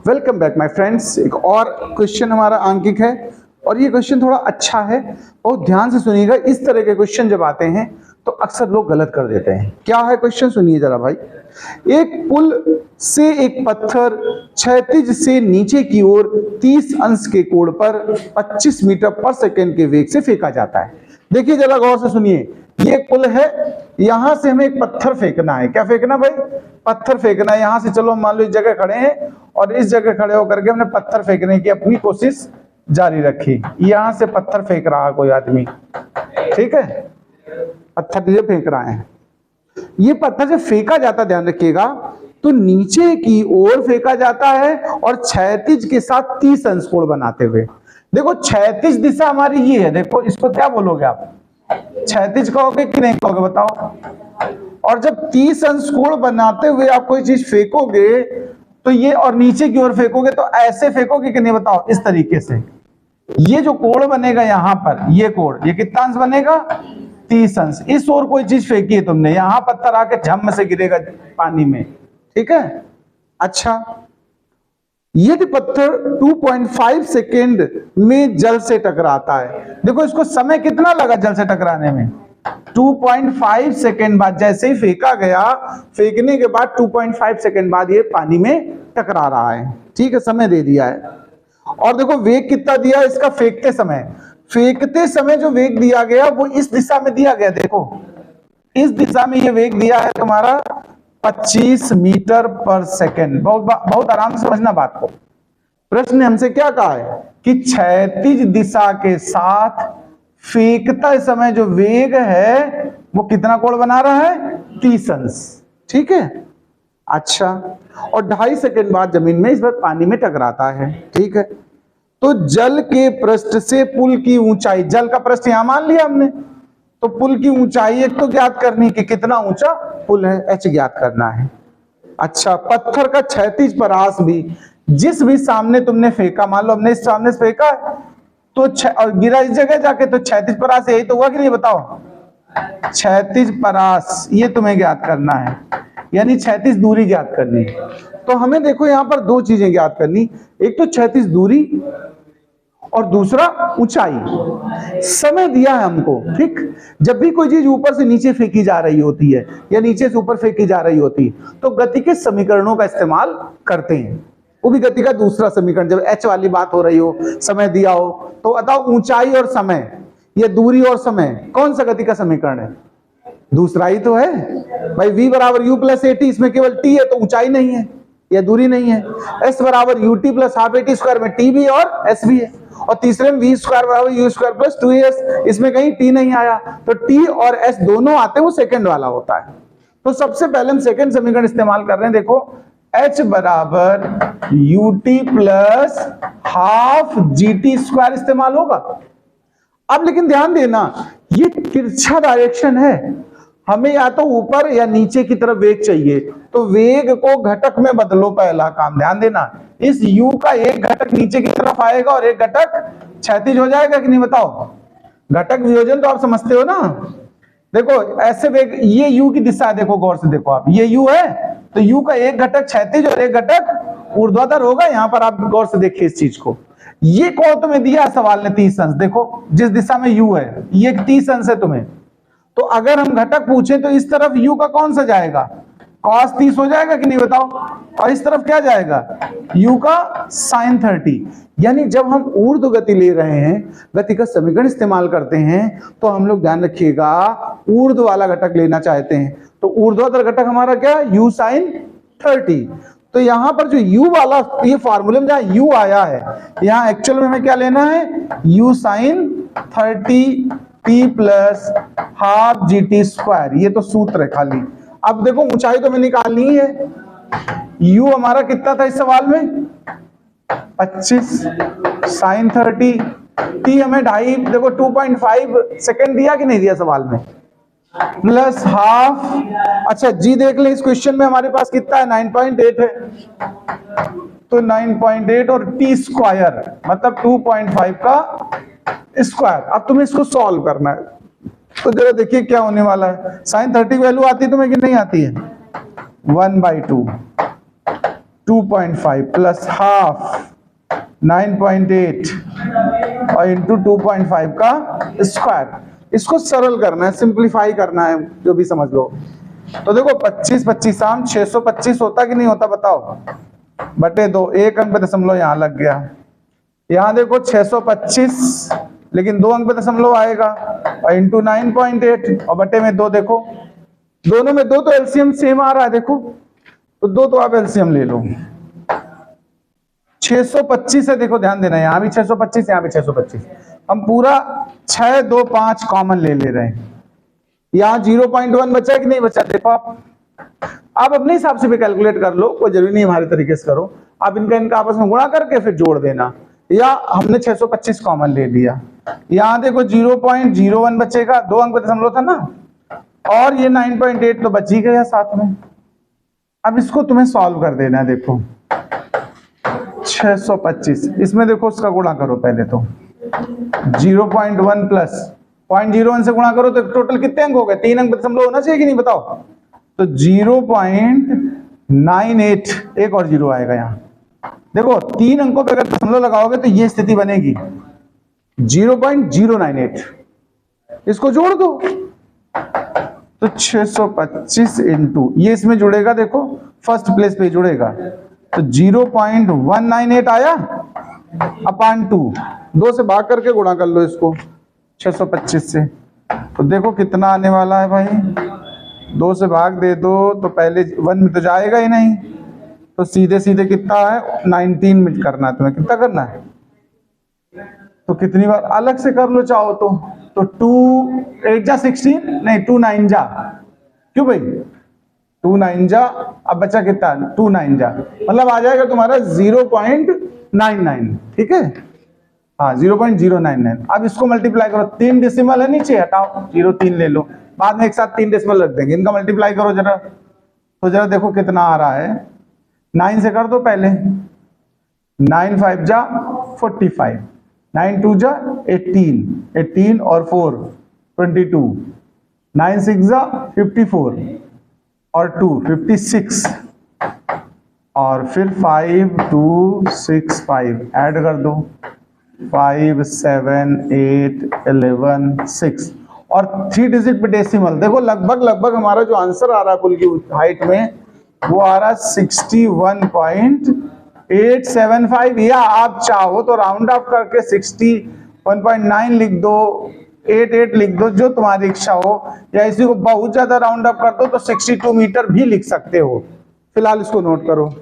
Welcome back my friends. एक और question हमारा आंकिक है और ये क्वेश्चन थोड़ा अच्छा है, बहुत ध्यान से सुनिएगा। इस तरह के क्वेश्चन जब आते हैं तो अक्सर लोग गलत कर देते हैं। क्या है क्वेश्चन, सुनिए जरा भाई। एक पुल से एक पत्थर क्षैतिज से नीचे की ओर 30 अंश के कोण पर 25 मीटर पर सेकंड के वेग से फेंका जाता है। देखिए जरा गौर से सुनिए, ये पुल है, यहां से हमें एक पत्थर फेंकना है। क्या फेंकना भाई? पत्थर फेंकना है। यहां से चलो मान लो इस जगह खड़े हैं और इस जगह खड़े होकर के हमने पत्थर फेंकने की अपनी कोशिश जारी रखी। यहां से पत्थर फेंक रहा है कोई आदमी, ठीक है, पत्थर ये फेंक रहा है। ये पत्थर जब फेंका जाता, ध्यान रखिएगा, तो नीचे की ओर फेंका जाता है और क्षैतिज के साथ 30 अंश कोण बनाते हुए। देखो क्षैतिज दिशा हमारी ये है, देखो इसको क्या बोलोगे आप? क्षैतिज कहोगे कि नहीं कहोगे बताओ? और जब 30 अंश कोण बनाते हुए आप कोई चीज फेंकोगे तो ये, और नीचे की ओर फेंकोगे तो ऐसे फेंकोगे कि नहीं बताओ? इस तरीके से ये जो कोण बनेगा यहां पर, ये कोण, ये कितना अंश बनेगा? 30 अंश। इस ओर कोई चीज फेंकी है तुमने, यहां पत्थर आके झम से गिरेगा पानी में, ठीक है। अच्छा, यदि पत्थर 2.5 सेकेंड में जल से टकराता है, देखो इसको समय कितना लगा जल से टकराने में? 2.5 सेकेंड बाद, जैसे ही फेंका गया, फेंकने के बाद 2.5 सेकेंड बाद ये पानी में टकरा रहा है, ठीक है, समय दे दिया है। और देखो वेग कितना दिया इसका फेंकते समय? फेंकते समय जो वेग दिया गया वो इस दिशा में दिया गया, देखो इस दिशा में ये वेग दिया है तुम्हारा 25 मीटर पर सेकेंड। बहुत आराम से समझना बात को। प्रश्न ने हमसे क्या कहा है कि क्षैतिज दिशा के साथ फेंकते समय जो वेग है वो कितना कोण बना रहा है? 30 अंश, ठीक है। अच्छा, और 2.5 सेकेंड बाद जमीन में इस बार पानी में टकराता है, ठीक है। तो जल के पृष्ठ से पुल की ऊंचाई, जल का पृष्ठ यहां मान लिया हमने, तो पुल की ऊंचाई एक तो ज्ञात करनी कि कितना ऊंचा पुल है, एच ज्ञात करना है। अच्छा, पत्थर का क्षैतिज परास भी, जिस भी सामने तुमने फेंका, मान लो हमने इस सामने से फेंका तो और गिरा इस जगह जाके, तो क्षैतिज परास यही तो हुआ कि नहीं बताओ? क्षैतिज परास ये तुम्हें ज्ञात करना है, यानी क्षैतिज दूरी ज्ञात करनी है। तो हमें देखो यहां पर दो चीजें ज्ञात करनी, एक तो क्षैतिज दूरी और दूसरा ऊंचाई। समय दिया है हमको, ठीक। जब भी कोई चीज ऊपर से नीचे फेंकी जा रही होती है या नीचे से ऊपर फेंकी जा रही होती है तो गति के समीकरणों का इस्तेमाल करते हैं। वो भी गति का दूसरा समीकरण, जब एच वाली बात हो रही हो, समय दिया हो, तो बताओ ऊंचाई और समय या दूरी और समय कौन सा गति का समीकरण है? दूसरा ही तो है भाई। v बराबर u प्लस ए टी, इसमें केवल t है तो ऊंचाई नहीं है या दूरी नहीं है। s बराबर u T plus half A T square में t भी और s भी है। और तीसरे में v स्क्वायर बराबर u स्क्वायर प्लस 2s, इसमें कहीं t नहीं आया, तो t और s दोनों आते हैं, वो सेकंड वाला होता है। तो सबसे पहले हम सेकंड समीकरण इस्तेमाल कर रहे हैं। देखो h बराबर ut plus half gt square इस्तेमाल होगा। अब लेकिन ध्यान देना, ये तिरछा डायरेक्शन है, हमें या तो ऊपर या नीचे की तरफ वेग चाहिए, तो वेग को घटक में बदलो। पहला काम ध्यान देना, इस u का एक घटक नीचे की तरफ आएगा और एक घटक क्षैतिज हो जाएगा कि नहीं बताओ? घटक वियोजन तो आप समझते हो ना। देखो ऐसे वेग, ये u की दिशा है, देखो गौर से देखो आप, ये u है तो u का एक घटक क्षैतिज और एक घटक ऊर्ध्वाधर होगा। यहां पर आप गौर से देखिए इस चीज को, ये कोण तुम्हें दिया सवाल ने 30 अंश। देखो जिस दिशा में u है ये 30 अंश है तुम्हें, तो अगर हम घटक पूछे तो इस तरफ u का कौन सा जाएगा? cos 30 हो जाएगा कि नहीं बताओ? और इस तरफ क्या जाएगा? u का sin 30। यानी जब हम ऊर्ध्व गति ले रहे हैं, गति का समीकरण इस्तेमाल करते हैं, तो हम लोग ध्यान रखिएगा ऊर्ध्व वाला घटक लेना चाहते हैं। तो ऊर्ध्वाधर घटक हमारा क्या है? u sin 30। तो यहां पर जो u वाला, ये फार्मूले में जहां u आया है, यहां एक्चुअल में हमें क्या लेना है? u sin 30 p plus half G T square, ये तो सूत्र है खाली। अब देखो ऊंचाई तो हमें निकालनी है। u हमारा कितना था इस सवाल में? 25 sin 30, t हमें 2.5, देखो 2.5 सेकेंड दिया कि नहीं दिया सवाल में, प्लस हाफ। अच्छा जी देख लें, इस क्वेश्चन में हमारे पास कितना है? 9.8 है, तो 9.8 और t स्क्वायर मतलब 2.5 का स्क्वायर। अब तुम्हें इसको सॉल्व करना है, तो जरा देखिए क्या होने वाला है। sin 30 की वैल्यू आती है तुम्हें कि नहीं आती है? 1/2, 2.5 प्लस हाफ 9.8 और इंटू 2.5 का स्क्वायर। इसको सरल करना है, सिंप्लीफाई करना है, जो भी समझ लो। तो देखो 25 25 आम 625 होता कि नहीं होता बताओ, बटे 2, एक अंक पे दशमलव यहाँ लग गया। यहाँ देखो 625 लेकिन 2 अंक पे दशमलव आएगा और इंटू 9.8 और बटे में 2। देखो दोनों में 2 तो एलसीएम सेम आ रहा है, देखो तो 2 तो आप एलसीएम ले लो। 625 है, देखो ध्यान देना, यहाँ भी 625 यहाँ भी 625, हम पूरा 6 2 5 कॉमन ले रहे हैं। यहाँ 0.1 बचा है कि नहीं बचा, देखो आप अपने हिसाब से भी कैलकुलेट कर लो, कोई जरूरी नहीं हमारे तरीके से करो। आप इनका आपस में गुणा करके फिर जोड़ देना, या हमने 625 कॉमन ले लिया। यहाँ देखो 0.01 बचेगा, 2 अंक पे दशमलव था ना, और ये 9.8 तो बच ही गया साथ में। अब इसको तुम्हें सॉल्व कर देना है। देखो 625, इसमें देखो उसका गुणा करो पहले तो 0.1 प्लस 0.01 से गुणा करो तो टोटल कितने अंक हो गए, 3 अंक दशमलव होना चाहिए कि नहीं बताओ। तो 0.98, एक और जीरो आएगा यहाँ। देखो 3 अंकों पे अगर दशमलव लगाओगे तो ये स्थिति बनेगी 0.098। इसको जोड़ दो तो 625 इंटू ये इसमें जुड़ेगा, देखो फर्स्ट प्लेस पे जुड़ेगा, तो 0.198 आया अपान 2। 2 से भाग करके गुणा कर लो इसको 625 से, तो देखो कितना आने वाला है भाई। 2 से भाग दे दो तो पहले 1 में तो जाएगा ही नहीं, तो सीधे सीधे कितना है 19 में करना है तुम्हें। कितना करना है तो कितनी बार अलग से कर लो चाहो तो 2 8 जा 16 नहीं 2 9 जा, क्यों भाई 2 9 जा, अब बचा कितना 2 9 जा, मतलब आ जाएगा तुम्हारा 0.99। ठीक है हाँ 0.099। अब इसको मल्टीप्लाई करो, 3 डेसिमल है नीचे, हटाओ 0.3 ले लो, बाद में एक साथ 3 डेसिमल रख देंगे। इनका मल्टीप्लाई करो जरा, तो जरा देखो कितना आ रहा है। 9 से कर दो पहले, 9 5 जा 45, 9 2 जा 18, 18 और 4 22, 9 6 जा 54 और 2 56, और फिर 5 2 6 5 ऐड कर दो, 5 7 8 11 6 और 3 डिजिट पे डेसिमल। देखो लगभग हमारा जो आंसर आ रहा है कुल की हाइट में वो आ रहा है 61.875, या आप चाहो तो राउंड ऑफ करके 61.9 लिख दो, 88 लिख दो, जो तुम्हारी इच्छा हो, या इसी को बहुत ज्यादा राउंड अप कर दो तो 62 मीटर भी लिख सकते हो। फिलहाल इसको नोट करो।